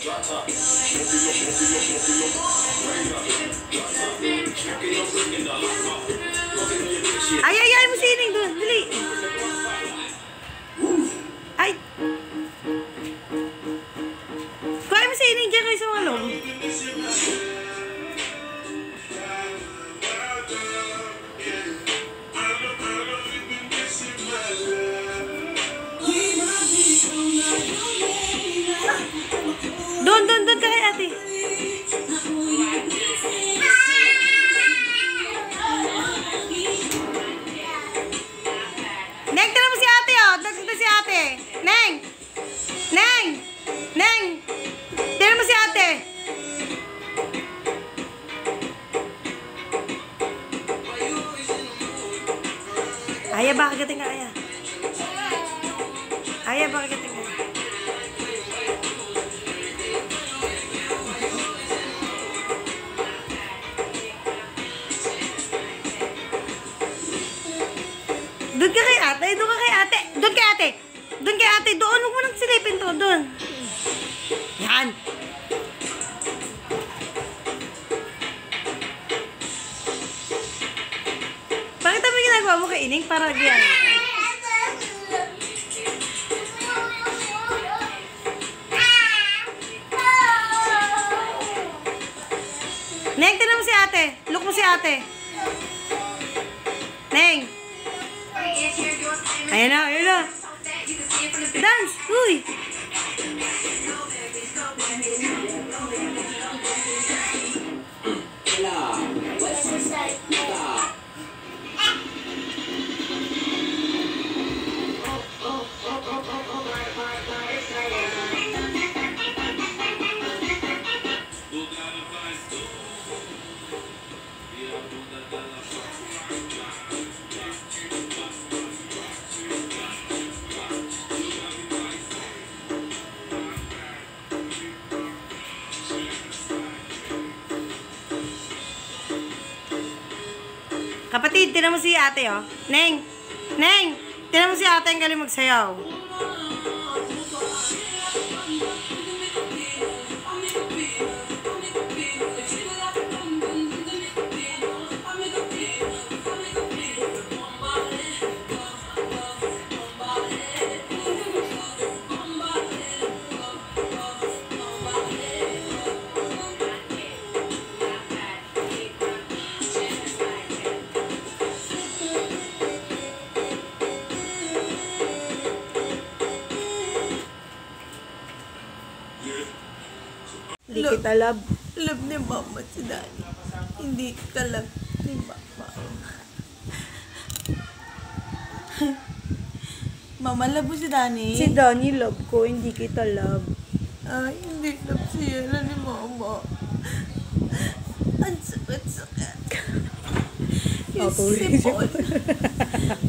Ay, mo si Ining doon. Dali. Ay. Kuha mo si Ining dyan kayo sa mga loob. Doon ka kay ate. Neng, tira mo si ate, oh. Dagdag si ate. Neng! Tira mo si ate. Aya, baka gating ka, Aya. Aya, baka gating ka. Doon ka kay ate. Doon, huwag mo nang silipin to. Doon. Yan. Bakit mo ginagawa mo kay Ining? Para yan. Neng, tinan mo si ate. Look mo si ate. Neng. Ayan na. Dance! Uy! Kapatid, tinan mo si ate, oh. Neng! Tinan mo si ate ang galing magsayaw. Hindi kita love. Love ni mama si Danny. Hindi ka love ni mama. Mama, love mo si Danny? Si Danny love ko, hindi kita love. Ay, hindi love siya ni mama. Ang sakit-sakit. Yung sipon.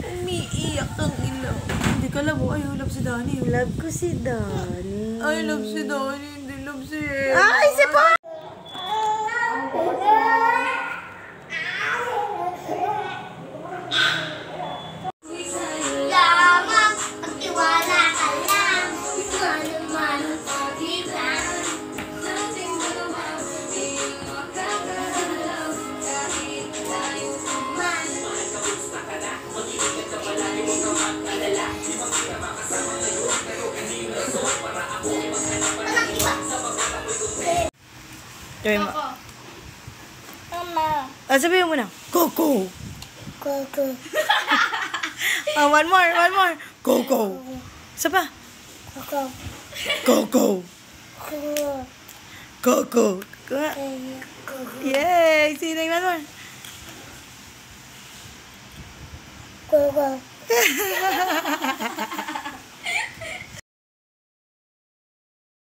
Umiiyak ang ilaw. Hindi ka love mo. Ayaw love si Danny. Love ko si Danny. Ay, love si Danny. Hindi love si Ay, sipon! Coco. Mama. Sabihin mo na. Coco. Coco. One more. Coco. Isa pa. Coco. Coco. Coco. Yay! Sino yung one more? Coco.